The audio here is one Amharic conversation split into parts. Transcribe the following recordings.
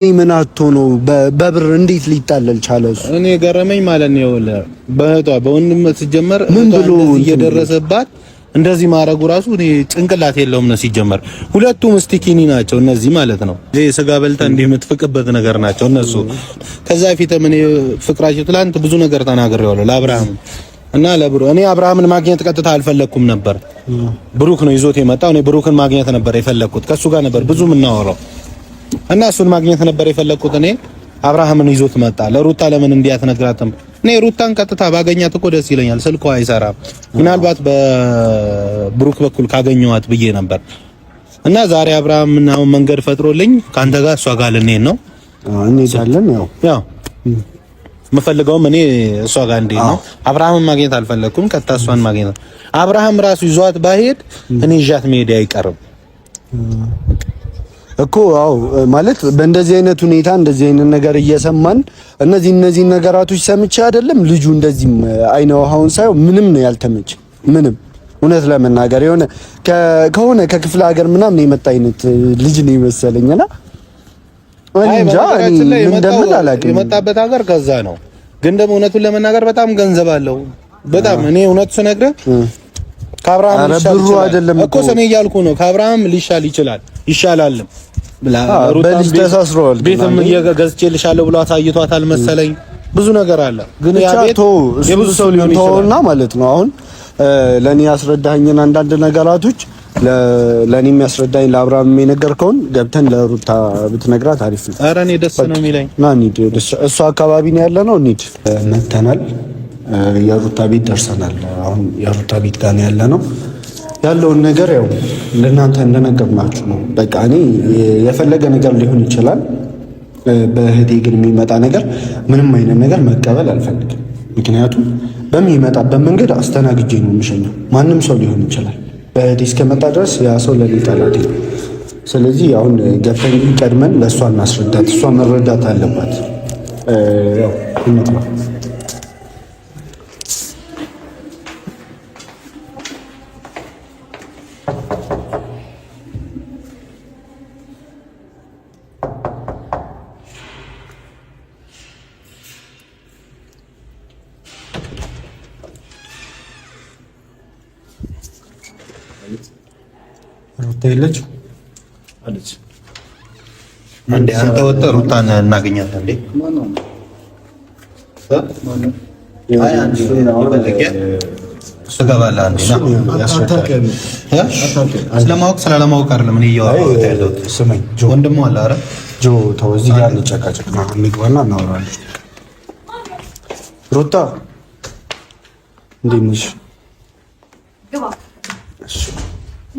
ምን አጥቶ ነው በብር እንዴት ሊጣለል ቻለ? እሱ እኔ ገረመኝ ማለት ነው። በእህቷ በወንድም ሲጀመር ምን ብሎ እየደረሰባት እንደዚህ ማረጉ ራሱ እኔ ጭንቅላት የለውም ነው ሲጀመር። ሁለቱም ስቲኪኒ ናቸው እነዚህ ማለት ነው። ይሄ ስጋ በልታ እንዲህ የምትፍቅበት ነገር ናቸው እነሱ። ከዛ ፊትም እኔ ፍቅራቸው ትላንት ብዙ ነገር ተናግሬዋለሁ ለአብርሃም እና እኔ አብርሃምን ማግኘት ቀጥታ አልፈለኩም ነበር። ብሩክ ነው ይዞት የመጣው። እኔ ብሩክን ማግኘት ነበር የፈለኩት። ከሱ ጋር ነበር ብዙ የምናወራው እና እሱን ማግኘት ነበር የፈለኩት። እኔ አብርሃምን ይዞት መጣ። ለሩታ ለምን እንዲያትነግራትም እኔ ሩታን ቀጥታ ባገኛት እኮ ደስ ይለኛል። ስልኳ አይሰራም። ምናልባት በብሩክ በኩል ካገኘዋት ብዬ ነበር እና ዛሬ አብርሃም አሁን መንገድ ፈጥሮልኝ ካንተ ጋር እሷ ጋር ልንሄድ ነው። እንሄዳለን። ያው የምፈልገውም እኔ እሷ ጋር እንዴት ነው። አብርሃምን ማግኘት አልፈለኩም። ቀጥታ እሷን ማግኘት አብርሃም ራሱ ይዟት ባሄድ እኔ ይዣት መሄድ አይቀርም እኮ አው ማለት በእንደዚህ አይነት ሁኔታ እንደዚህ አይነት ነገር እየሰማን እነዚህ ነገራቶች ሰምቼ አይደለም ልጁ እንደዚህም አይነ ውሃውን ሳይው ምንም ነው ያልተመቸ። ምንም እውነት ለመናገር ከሆነ ከክፍለ ሀገር ምናምን የመጣ አይነት ልጅ ነው ይመስለኝና እንጃ እንደምን አላውቅም። የመጣበት ሀገር ከዛ ነው። ግን ደግሞ እውነቱን ለመናገር በጣም ገንዘብ አለው። በጣም እኔ እውነቱ ስነግርህ ከአብርሃም ሊሻል ይችላል እኮ ሰኔ እያልኩ ነው። ከአብርሃም ሊሻል ይሻላልም በልጅ ተሳስረዋል። ቤትም ገዝቼልሻለሁ ብሎ አሳይቷታል መሰለኝ። ብዙ ነገር አለ። ግን ያ ቤት የብዙ ሰው ሊሆን ይችላል ማለት ነው። አሁን ለኔ ያስረዳኸኝን አንዳንድ ነገራቶች ለኔ የሚያስረዳኝ ለአብርሃም የነገርከውን ገብተን ለሩታ ብትነግራት አሪፍ ነው። ኧረ እኔ ደስ ነው የሚለኝ። ና እንሂድ። እሱ አካባቢ ነው ያለነው። እንሂድ። መተናል። የሩታ ቤት ደርሰናል። አሁን የሩታ ቤት ጋር ነው ያለነው። ያለውን ነገር ያው ለእናንተ እንደነገርናችሁ ነው። በቃ እኔ የፈለገ ነገር ሊሆን ይችላል። በእህቴ ግን የሚመጣ ነገር ምንም አይነት ነገር መቀበል አልፈልግም። ምክንያቱም በሚመጣበት መንገድ አስተናግጄ ነው የምሸኘው። ማንም ሰው ሊሆን ይችላል። በእህቴ እስከመጣ ድረስ ያ ሰው ለኔ ጠላቴ ነው። ስለዚህ አሁን ገብተን ቀድመን ለእሷ እናስረዳት። እሷ መረዳት አለባት። ያው እውነት ነው። ሩታ የለችም አለች። አንዴ አንተ ወጥተህ ሩታን እናገኛት እንዴ? አይ አንዴ ትገባለህ አንዴ ና ስለማወቅ ስላለማወቅ አይደለም እኔ እያወራሁት ያለሁት። ስመኝ ወንድሙ አለ። ኧረ ጆ ተው፣ እዚህ ጋር እንጨቃጨቅ ነው። እንግባና እናወራለን። ሩታ እንዴት ነሽ? ግባ።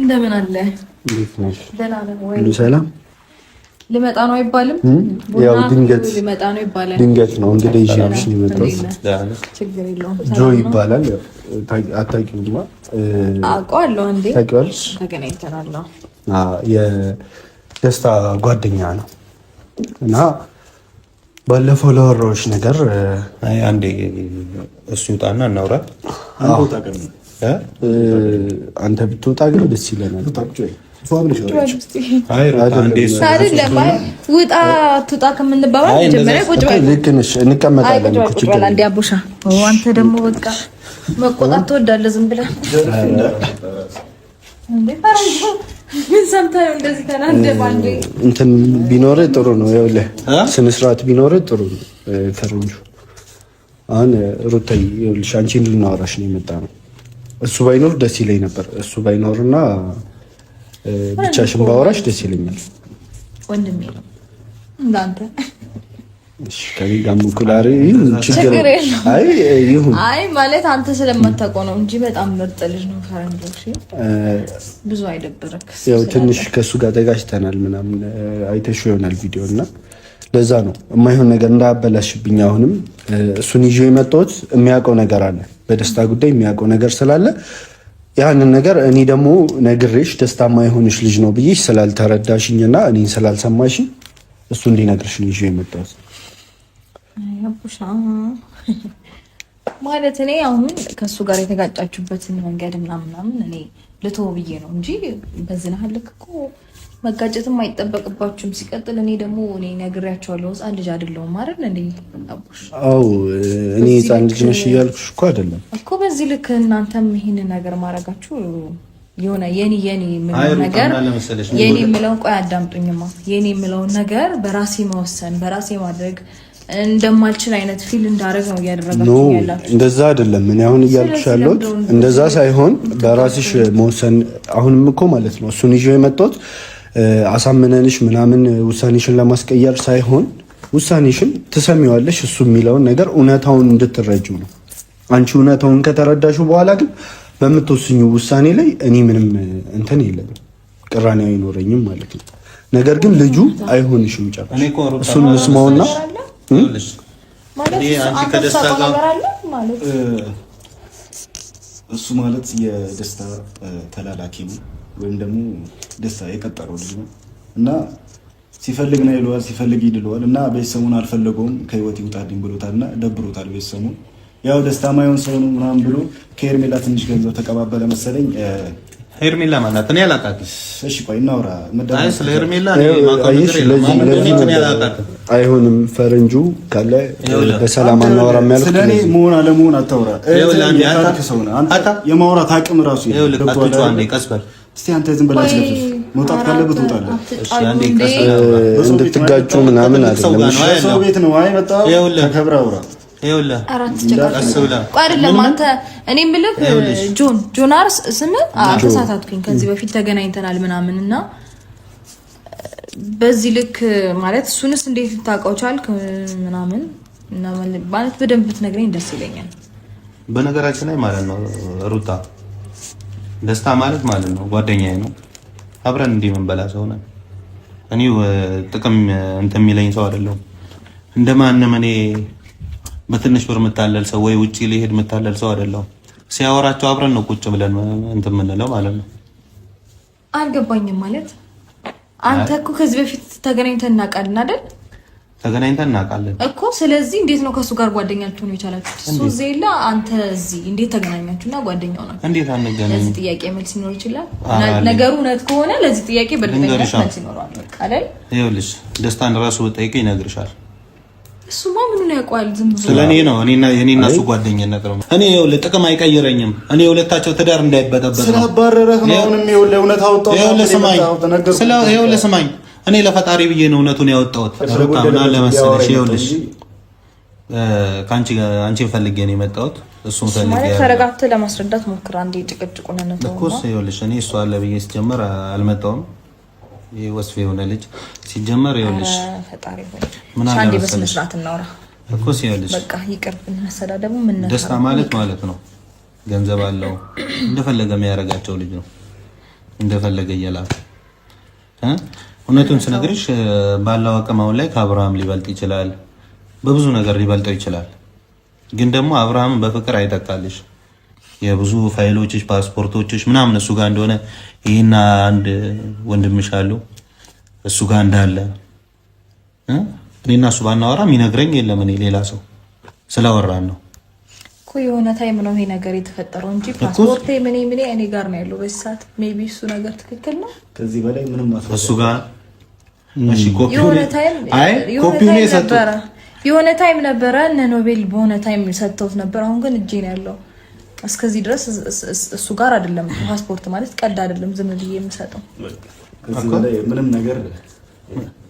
እንደምን አለ? እንዴት ነሽ? ደህና ነኝ ወይ? ሁሉ ሰላም? ልመጣ ነው አይባልም? ያው ድንገት ልመጣ ነው ይባላል። ድንገት ነው እንግዲህ ይዤሽ ነው የመጣሁት። ችግር የለውም። ጆ ይባላል። አታውቂውማ? አውቀዋለሁ። እንዴ ታውቂዋለሽ? ተገናኝተናል። የደስታ ጓደኛ ነው እና ባለፈው ለወራዎች ነገር አንዴ እሱ ይውጣና እናውራ። አንተ ብትወጣ ግን ደስ ይለናል። ውጣ ትውጣ ከምንባባል መጀመሪያ ቁጭ በል። ልክ ነሽ። እንቀመጣለን። አንተ ደግሞ በቃ መቆጣት ትወዳለህ። ዝም ብለህ ምን ሰምተህ ነው እንደዚህ ተናደህ? ባንዴ እንትን ቢኖርህ ጥሩ ነው። ይኸውልህ ስነ ስርዓት ቢኖርህ ጥሩ ነው። ፈረንጁ አሁን ሩታዬ፣ ይኸውልሽ አንቺን ልናወራሽ ነው የመጣነው። እሱ ባይኖር ደስ ይለኝ ነበር። እሱ ባይኖርና ብቻሽን ባወራሽ ደስ ይለኛል። ወንድሜ ነው እንዳንተ። እሺ ከኔ ጋር ሙኩላሪ ችግር አይ ማለት አንተ ስለማታውቀው ነው እንጂ በጣም ምርጥ ልጅ ነው ፈረንጆ። እሺ ብዙ አይደብርክ። ያው ትንሽ ከሱ ጋር ተጋጭተናል ምናምን አይተሽው ይሆናል ቪዲዮ እና ለዛ ነው የማይሆን ነገር እንዳያበላሽብኝ አሁንም እሱን ይዤ የመጣሁት። የሚያውቀው ነገር አለ በደስታ ጉዳይ የሚያውቀው ነገር ስላለ ያንን ነገር እኔ ደግሞ ነግሬሽ ደስታ የማይሆንሽ ልጅ ነው ብዬሽ ስላልተረዳሽኝና እኔን ስላልሰማሽኝ እሱ እንዲነግርሽ ነው ይዤ የመጣሁት። አቡሻ ማለት እኔ አሁን ከሱ ጋር የተጋጫችሁበትን መንገድ ምናምን እኔ ልተው ብዬ ነው እንጂ በዚህ ልክ እኮ መጋጨትም አይጠበቅባችሁም። ሲቀጥል እኔ ነግሬያቸዋለሁ ህፃን ልጅ አይደለሁም አይደል እንዴ አቡሽ? አዎ እኔ ህፃን ልጅ ነሽ እያልኩሽ እኮ አይደለም እኮ። በዚህ ልክ እናንተም ይሄንን ነገር ማድረጋችሁ የሆነ የኔ ነገር የኔ የምለውን ቆይ አዳምጡኝማ። የኔ የምለውን ነገር በራሴ መወሰን በራሴ ማድረግ እንደማልችል አይነት ፊል እንዳደረግ ነው እያደረጋችሁ ያላችሁ። እንደዛ አይደለም እኔ አሁን እያልኩሽ ያለሁት እንደዛ ሳይሆን በራስሽ መወሰን። አሁንም እኮ ማለት ነው እሱን ይዤ የመጣሁት አሳምነንሽ ምናምን ውሳኔሽን ለማስቀየር ሳይሆን ውሳኔሽን ትሰሚዋለሽ፣ እሱ የሚለውን ነገር እውነታውን እንድትረጂው ነው። አንቺ እውነታውን ከተረዳሽው በኋላ ግን በምትወስኙ ውሳኔ ላይ እኔ ምንም እንትን የለኝም፣ ቅራኔ አይኖረኝም ማለት ነው። ነገር ግን ልጁ አይሆንሽም ጨርሽ። እሱን መስማውና እሱ ማለት የደስታ ተላላኪ ነው ወይም ደግሞ ደስታ የቀጠረው ልጅ ነው እና ሲፈልግ ነው ይለዋል፣ ሲፈልግ ይድለዋል እና ቤተሰቡን አልፈለገውም ከህይወት ይውጣልኝ ብሎታልና ደብሮታል። ቤተሰቡን ያው ደስታ ማይሆን ሰው ነው ምናምን ብሎ ከሄርሜላ ትንሽ ገንዘብ ተቀባበለ መሰለኝ። ሄርሜላ ማለት እኔ አላውቃትም። እሺ ቆይ እናውራ። አይ ስለ ሄርሜላ አይሆንም ፈረንጁ ካለ በሰላም አናወራም ያልኩት ስለኔ መሆን አለመሆን አታውራ። አንተ የማውራት አቅም ራሱ ቀስበር እስቲ አንተ ዝም ብለህ መውጣት ካለበት ትወጣለህ። እሺ አንዴ ቀስበር እንድትጋጩ ምናምን አይደለም። ሰው ቤት ነው። አይ መጣው ተከብራ አውራ ይኸውልህ እኔ የምልህ ጆናርስ ስም አልተሳሳትኩኝ። ከዚህ በፊት ተገናኝተናል ምናምን እና በዚህ ልክ ማለት እሱንስ እንዴት ልታውቀው ቻልክ ምናምን እና ማለት በደንብ ብትነግረኝ ደስ ይለኛል። በነገራችን ላይ ማለት ነው ሩታ ደስታ ማለት ነው ጓደኛዬ ነው። አብረን እንዲህ የምንበላ ሰው ነን። እኔ ጥቅም እንትን የሚለኝ ሰው አይደለሁም። እንደማንም እኔ በትንሽ ብር የምታለል ሰው ወይ ውጪ ሊሄድ የምታለል ሰው አይደለም። ሲያወራቸው አብረን ነው ቁጭ ብለን እንትን የምንለው ማለት ነው። አልገባኝም ማለት አንተ እኮ ከዚህ በፊት ተገናኝተን እናውቃለን አይደል? ተገናኝተን እናውቃለን እኮ። ስለዚህ እንዴት ነው ከሱ ጋር ጓደኛ ልትሆኑ የቻላችሁት? እሱ ዜላ አንተ እዚህ እንዴት ተገናኛችሁና ጓደኛው ነው? እንዴት አንገናኝ? ለዚህ ጥያቄ መልስ ይኖር ይችላል። ነገሩ እውነት ከሆነ ለዚህ ጥያቄ በእርግጠኝነት መልስ ይኖራል አይደል? ይኸውልሽ ደስታን ራሱ ብጠይቀኝ ይነግርሻል። እሱማ ምኑን ያውቀዋል? ዝም ብሎ ስለኔ ነው። እኔና እሱ ጓደኝነት ነው። እኔ ይኸውልህ ጥቅም አይቀይረኝም። እኔ የሁለታቸው ትዳር እንዳይበጠበጥ ነው። ስለባረረህ ነው። አሁንም ይኸውልህ እውነት አወጣው። ይኸውልህ ስማኝ፣ እኔ ለፈጣሪ ብዬ ነው እውነቱን ያወጣሁት። ሩታና ለመሰለሽ ይኸውልሽ አንቺን ፈልጌ ነው የመጣሁት። እሱን ፈልጌ ማለት ተረጋግተህ ለማስረዳት ሞክር። አንዴ ጭቅጭቁን ነው እኮ ይኸውልሽ እኔ እሱ አለ ብዬ ሲጀመር አልመጣሁም። ወስፌ የሆነ ልጅ ሲጀመር ይኸውልሽ ፈጣሪ ሆይ አንዴ በስነ ስርዓት እናውራ እኮ ይኸውልሽ በቃ ይቅርብን። መሰዳደቡ ምን ነው ደስታ ማለት ነው ገንዘብ አለው እንደፈለገ የሚያረጋቸው ልጅ ነው። እንደፈለገ እየላከ እውነቱን ስነግርሽ ባለው አቅም አሁን ላይ ከአብርሃም ሊበልጥ ይችላል፣ በብዙ ነገር ሊበልጠው ይችላል። ግን ደግሞ አብርሃም በፍቅር አይተካልሽ። የብዙ ፋይሎችሽ ፓስፖርቶችሽ ምናምን እሱ ጋር እንደሆነ ይሄና አንድ ወንድምሽ አለው እሱ ጋር እንዳለ እኔና እሱ ባናወራ የሚነግረኝ የለም። እኔ ሌላ ሰው ስላወራን ነው እኮ የሆነ ታይም ነው ይሄ ነገር የተፈጠረው እንጂ ፓስፖርቴ ምን እኔ ጋር ነው ያለው በዚህ ሰዓት። ሜቢ እሱ ነገር ትክክል ነው። ከዚህ በላይ ምንም ማስረጃ እሱ ጋር እሺ ኮፒው የሆነ ታይም ነበረ እነ ኖቤል በሆነ ታይም ሰጥተውት ነበር። አሁን ግን እጄ ነው ያለው። እስከዚህ ድረስ እሱ ጋር አይደለም። ፓስፖርት ማለት ቀልድ አይደለም ዝም ብዬ የምሰጠው። ከዚህ በላይ ምንም ነገር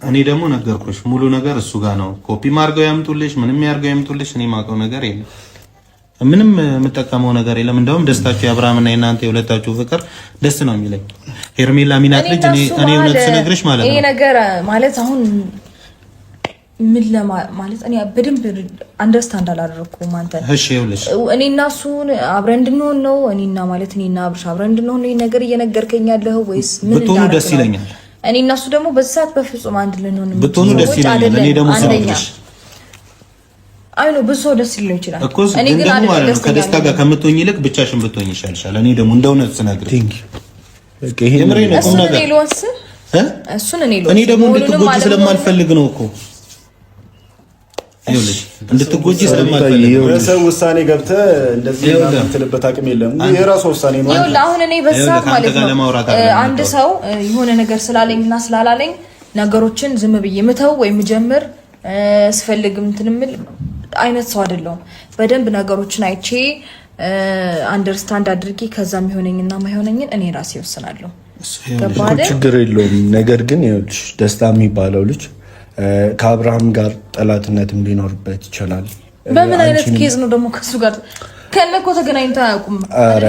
እኔ ደግሞ ነገርኩሽ፣ ሙሉ ነገር እሱ ጋር ነው። ኮፒ ማርገው ያምጡልሽ፣ ምንም ያርገው ያምጡልሽ። እኔ ማውቀው ነገር የለም፣ ምንም የምጠቀመው ነገር የለም። እንደውም ደስታችሁ የአብርሃምና የእናንተ የሁለታችሁ ፍቅር ደስ ነው የሚለኝ። ሄርሜላ ሚናት ልጅ እኔ እውነት ስነግርሽ ማለት ነው ይሄ ነገር ማለት አሁን ምን ማለት እኔ በደንብ አንደርስታንድ አላደረኩም። አንተ እሺ ይኸውልሽ እኔና እሱ አብረን እንድንሆን ነው እኔና አብርሽ አብረን እንድንሆን ነው ነገር እየነገርከኝ ያለው ወይስ ምን? ብትሆኑ ደስ ይለኛል። እኔና እሱ ደግሞ በዚህ ሰዓት በፍጹም አንድ ልንሆን ብትሆኑ ደስ ይለኛል። እኔ ደግሞ ስነግርሽ አይ ነው ብዙ ደስ ይለው ይችላል። እኔ ግን ማለት ነው ከደስታ ጋር ከምትሆኝ ይልቅ ብቻሽን ብትሆኝ ይሻልሻል። እኔ ደግሞ እንደ እውነት ስነግርሽ በቃ ይሄ ምሬ ነው ቁም ነገር እሱን እኔ ደግሞ እንድትጎጂ ስለማልፈልግ ነው እኮ እንድትጎጂ ስለማልፈልግ በሰው ውሳኔ ገብተህ እንደዚህ የምትልበት አቅም የለም። የራሱ ውሳኔ ነው። አሁን እኔ በሳት ማለት ነው አንድ ሰው የሆነ ነገር ስላለኝና ስላላለኝ ነገሮችን ዝም ብዬ ምተው ወይም ጀምር ስፈልግም እንትንምል አይነት ሰው አይደለሁም። በደንብ ነገሮችን አይቼ አንደርስታንድ አድርጌ ከዛም ይሆነኝና ማይሆነኝን እኔ ራሴ ወስናለሁ። ችግር የለውም። ነገር ግን ይኸውልሽ ደስታ የሚባለው ልጅ ከአብርሃም ጋር ጠላትነትም ሊኖርበት ይችላል። በምን አይነት ኬዝ ነው ደግሞ ከሱ ጋር ከነኮ ተገናኝተው አያውቁም?